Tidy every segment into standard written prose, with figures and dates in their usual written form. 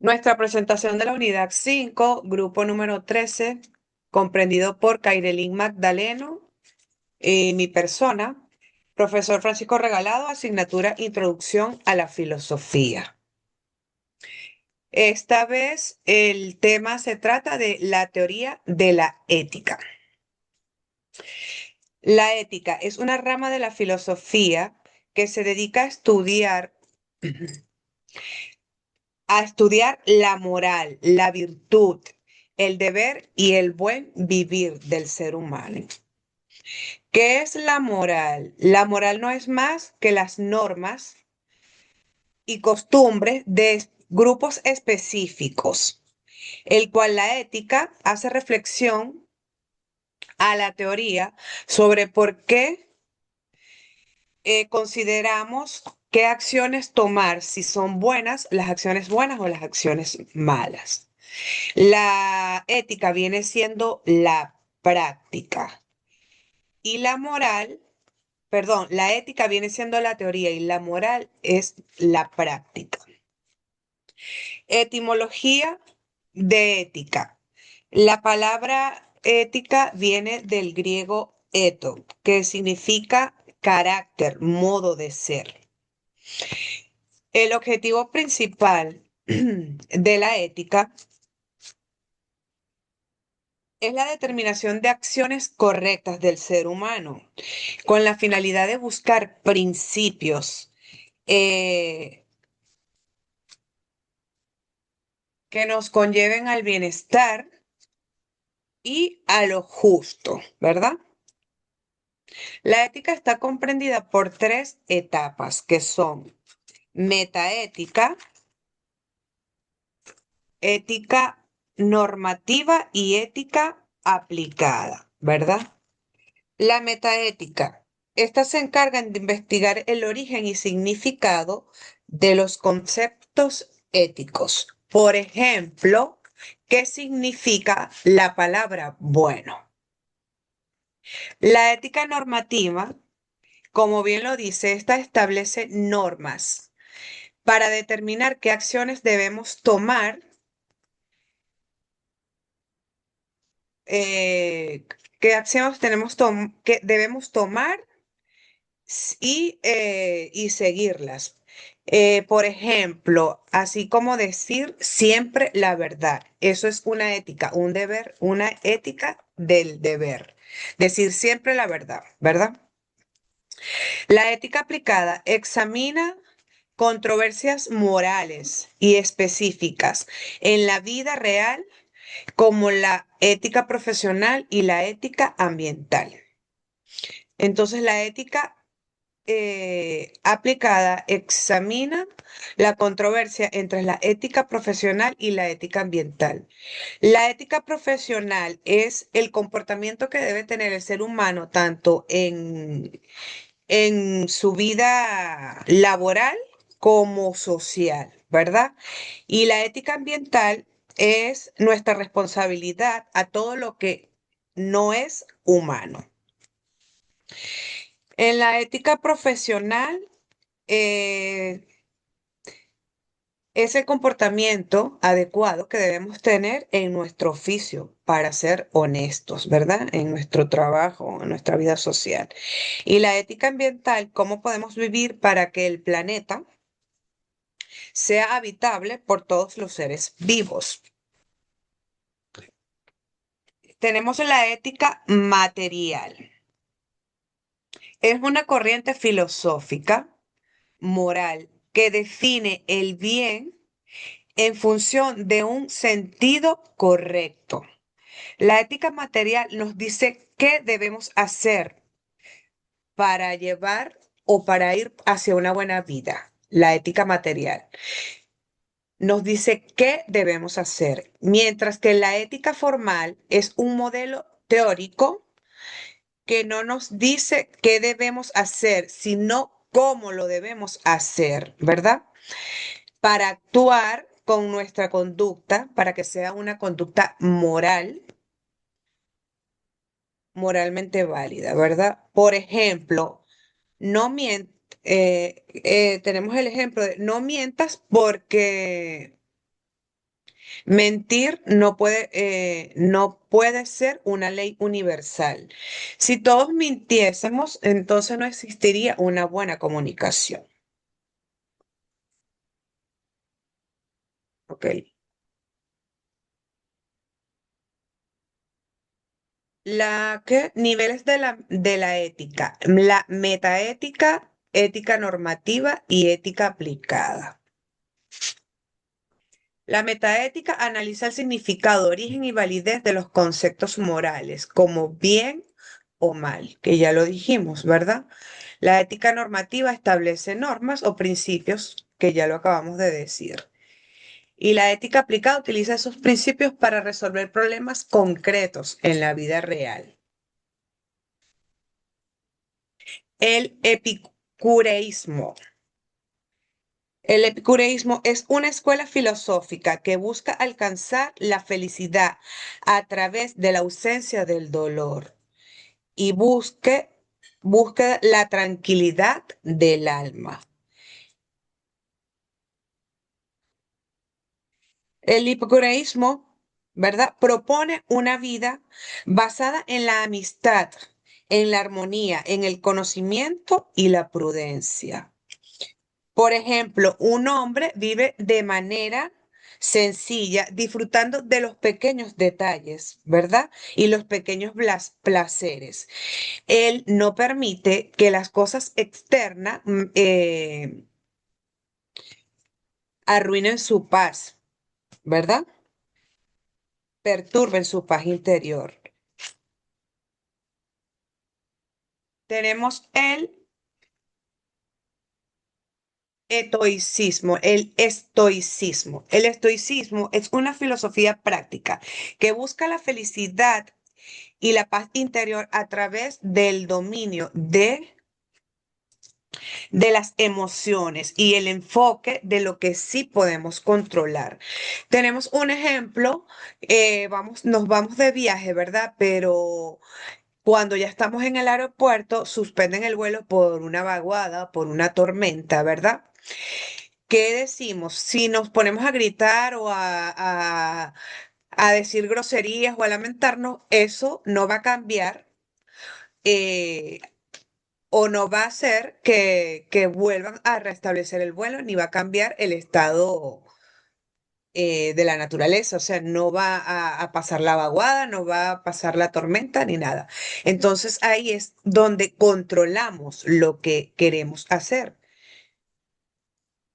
Nuestra presentación de la unidad 5, grupo número 13, comprendido por Kairelín Magdaleno, mi persona, profesor Francisco Regalado, asignatura Introducción a la Filosofía. Esta vez el tema se trata de la teoría de la ética. La ética es una rama de la filosofía que se dedica a estudiar la moral, la virtud, el deber y el buen vivir del ser humano. ¿Qué es la moral? La moral no es más que las normas y costumbres de grupos específicos, el cual la ética hace reflexión a la teoría sobre por qué consideramos qué acciones tomar, si son buenas, las acciones buenas o las acciones malas. La ética viene siendo la práctica y la moral, perdón, la ética viene siendo la teoría y la moral es la práctica. Etimología de ética. La palabra ética viene del griego eto, que significa carácter, modo de ser. El objetivo principal de la ética es la determinación de acciones correctas del ser humano, con la finalidad de buscar principios eh, que nos conlleven al bienestar y a lo justo, ¿verdad? La ética está comprendida por tres etapas que son metaética, ética normativa y ética aplicada, ¿verdad? La metaética. Estas se encargan de investigar el origen y significado de los conceptos éticos. Por ejemplo, ¿qué significa la palabra bueno? La ética normativa, como bien lo dice, esta establece normas para determinar qué acciones debemos tomar, eh, qué acciones que debemos tomar y seguirlas. Por ejemplo, así como decir siempre la verdad. Eso es una ética, un deber, una ética del deber. Decir siempre la verdad, ¿verdad? La ética aplicada examina controversias morales y específicas en la vida real como la ética profesional y la ética ambiental. Entonces, la ética aplicada examina la controversia entre la ética profesional y la ética ambiental. La ética profesional es el comportamiento que debe tener el ser humano tanto en su vida laboral como social, ¿verdad? Y la ética ambiental es nuestra responsabilidad a todo lo que no es humano. En la ética profesional, eh, es el comportamiento adecuado que debemos tener en nuestro oficio para ser honestos, ¿verdad? En nuestro trabajo, en nuestra vida social. Y la ética ambiental, cómo podemos vivir para que el planeta sea habitable por todos los seres vivos. Tenemos la ética material. Es una corriente filosófica, moral, que define el bien en función de un sentido correcto. La ética material nos dice qué debemos hacer para llevar o para ir hacia una buena vida. La ética material nos dice qué debemos hacer, mientras que la ética formal es un modelo teórico que no nos dice qué debemos hacer, sino cómo lo debemos hacer, ¿verdad? Para actuar con nuestra conducta, para que sea una conducta moral, moralmente válida, ¿verdad? Por ejemplo, no mien- tenemos el ejemplo de no mientas porque Mentir no puede ser una ley universal. Si todos mintiésemos, entonces no existiría una buena comunicación. ¿Ok? Niveles de la ética, la metaética, ética normativa y ética aplicada. La metaética analiza el significado, origen y validez de los conceptos morales, como bien o mal, que ya lo dijimos, ¿verdad? La ética normativa establece normas o principios, que ya lo acabamos de decir. Y la ética aplicada utiliza esos principios para resolver problemas concretos en la vida real. El epicureísmo. El epicureísmo es una escuela filosófica que busca alcanzar la felicidad a través de la ausencia del dolor y busca la tranquilidad del alma. El epicureísmo, ¿verdad? Propone una vida basada en la amistad, en la armonía, en el conocimiento y la prudencia. Por ejemplo, un hombre vive de manera sencilla, disfrutando de los pequeños detalles, ¿verdad? Y los pequeños placeres. Él no permite que las cosas externas arruinen su paz, ¿verdad? Perturben su paz interior. Tenemos el estoicismo, el estoicismo. El estoicismo es una filosofía práctica que busca la felicidad y la paz interior a través del dominio de las emociones y el enfoque de lo que sí podemos controlar. Tenemos un ejemplo, nos vamos de viaje, ¿verdad? Pero cuando ya estamos en el aeropuerto, suspenden el vuelo por una vaguada, por una tormenta, ¿verdad? ¿Qué decimos? Si nos ponemos a gritar o a decir groserías o a lamentarnos, eso no va a cambiar eh, o no va a hacer que vuelvan a restablecer el vuelo, ni va a cambiar el estado de la naturaleza. O sea, no va a pasar la vaguada, no va a pasar la tormenta, ni nada. Entonces ahí es donde controlamos lo que queremos hacer.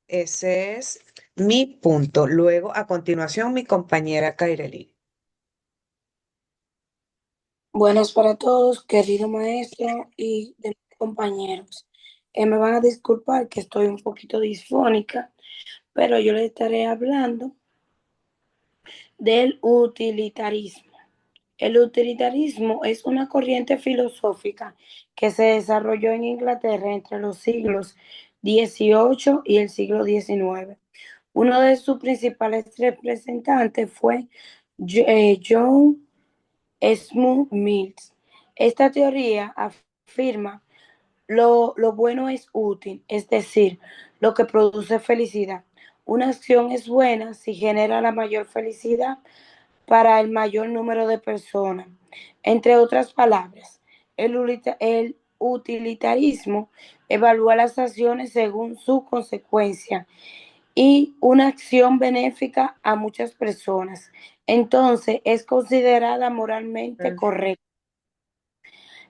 Ese es mi punto. Luego, a continuación, mi compañera Kaireli. Buenas para todos, querido maestro y demás compañeros. Me van a disculpar que estoy un poquito disfónica, pero yo les estaré hablando del utilitarismo. El utilitarismo es una corriente filosófica que se desarrolló en Inglaterra entre los siglos XVIII y el siglo XIX. Uno de sus principales representantes fue John Stuart Mill. Esta teoría afirma lo bueno es útil, es decir, lo que produce felicidad. Una acción es buena si genera la mayor felicidad para el mayor número de personas. Entre otras palabras, el utilitarismo evalúa las acciones según su consecuencia y una acción benéfica a muchas personas. Entonces es considerada moralmente Mm. correcta.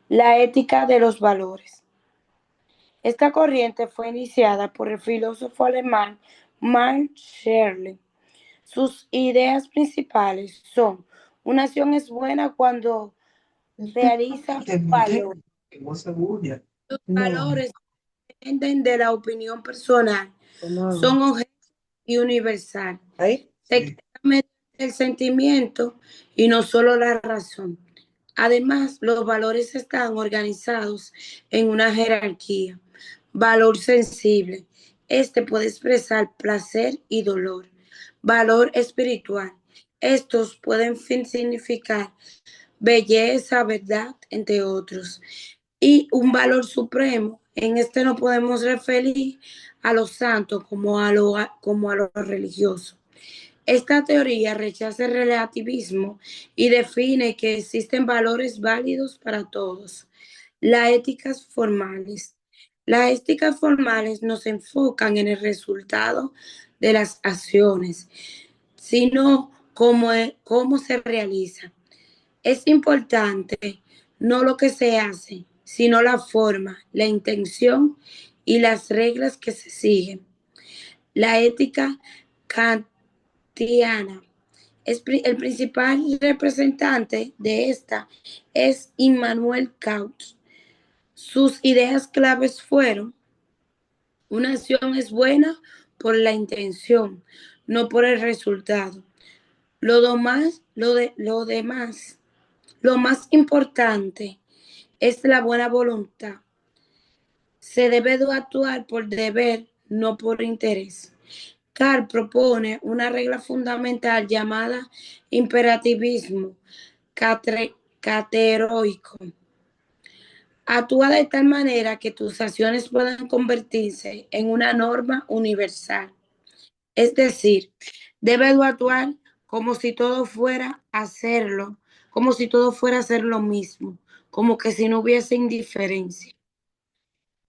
La ética de los valores. Esta corriente fue iniciada por el filósofo alemán Max Scheler. Sus ideas principales son: una acción es buena cuando realiza valor. Los No, valores dependen de la opinión personal, ¿cómo? son objetivos y universal. ¿Ahí? Se Sí. crea mediante el sentimiento y no solo la razón. Además, los valores están organizados en una jerarquía. Valor sensible. Este puede expresar placer y dolor. Valor espiritual. Estos pueden significar belleza, verdad, entre otros. Y un valor supremo. En este no podemos referir a los santos como a lo religioso. Esta teoría rechaza el relativismo y define que existen valores válidos para todos. Las éticas formales. Las éticas formales no se enfocan en el resultado de las acciones, sino cómo se realiza. Es importante no lo que se hace, sino la forma, la intención y las reglas que se siguen. La ética kantiana. El principal representante de esta es Immanuel Kant. Sus ideas claves fueron: una acción es buena por la intención, no por el resultado. Lo más importante es la buena voluntad. Se debe de actuar por deber, no por interés. Carl propone una regla fundamental llamada imperativismo categórico. Actúa de tal manera que tus acciones puedan convertirse en una norma universal. Es decir, debes actuar como si todo fuera hacerlo, como si todo fuera hacer lo mismo, como que si no hubiese indiferencia.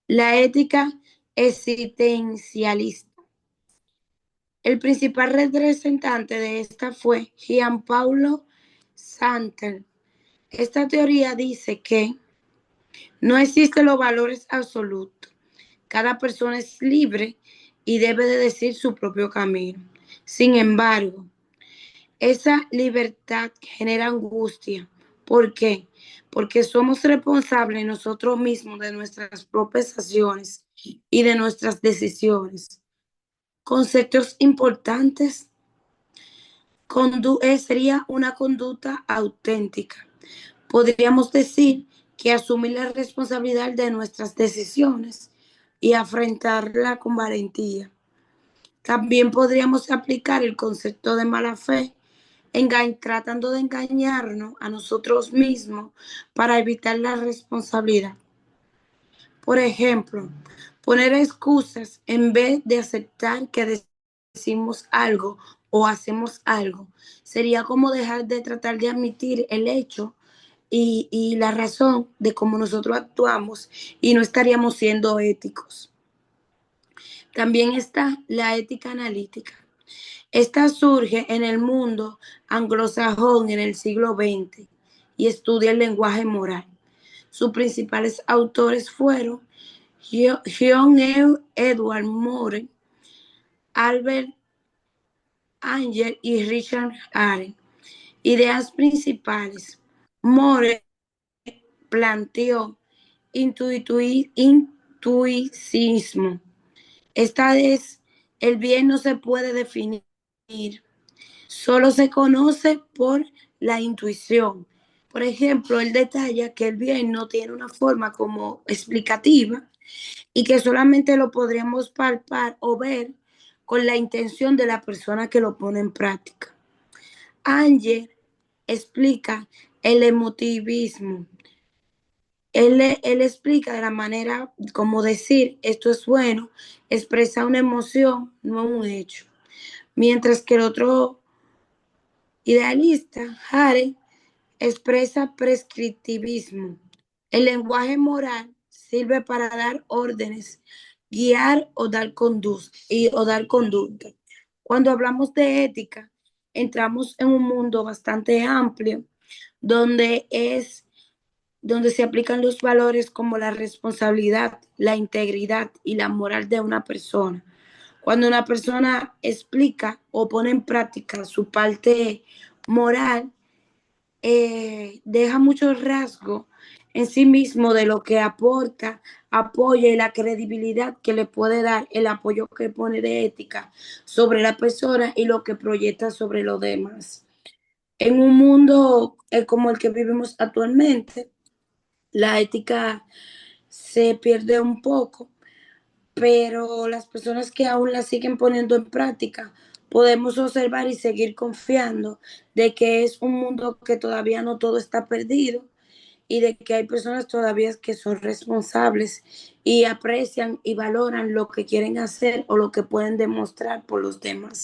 La ética existencialista. El principal representante de esta fue Gianpaolo Sartre. Esta teoría dice que no existen los valores absolutos. Cada persona es libre y debe de decir su propio camino. Sin embargo, esa libertad genera angustia. ¿Por qué? Porque somos responsables nosotros mismos de nuestras propias acciones y de nuestras decisiones. Conceptos importantes: sería una conducta auténtica. Podríamos decir que asumir la responsabilidad de nuestras decisiones y afrontarla con valentía. También podríamos aplicar el concepto de mala fe, tratando de engañarnos a nosotros mismos para evitar la responsabilidad. Por ejemplo, poner excusas en vez de aceptar que decimos algo o hacemos algo. Sería como dejar de tratar de admitir el hecho y la razón de cómo nosotros actuamos y no estaríamos siendo éticos. También está la ética analítica. Esta surge en el mundo anglosajón en el siglo XX y estudia el lenguaje moral. Sus principales autores fueron John Edward Moore, Albert Angel y Richard Arendt. Ideas principales. Moore planteó intuicismo. Esta es: el bien no se puede definir, solo se conoce por la intuición. Por ejemplo, él detalla que el bien no tiene una forma como explicativa y que solamente lo podríamos palpar o ver con la intención de la persona que lo pone en práctica. Ángel explica el emotivismo. Él explica de la manera como decir esto es bueno, expresa una emoción, no un hecho. Mientras que el otro idealista, Hare, expresa prescriptivismo. El lenguaje moral sirve para dar órdenes, guiar o dar conducta. Cuando hablamos de ética, entramos en un mundo bastante amplio donde donde se aplican los valores como la responsabilidad, la integridad y la moral de una persona. Cuando una persona explica o pone en práctica su parte moral, deja mucho rasgo en sí mismo de lo que aporta, apoya y la credibilidad que le puede dar el apoyo que pone de ética sobre la persona y lo que proyecta sobre los demás. En un mundo como el que vivimos actualmente, la ética se pierde un poco, pero las personas que aún la siguen poniendo en práctica, podemos observar y seguir confiando de que es un mundo que todavía no todo está perdido y de que hay personas todavía que son responsables y aprecian y valoran lo que quieren hacer o lo que pueden demostrar por los demás.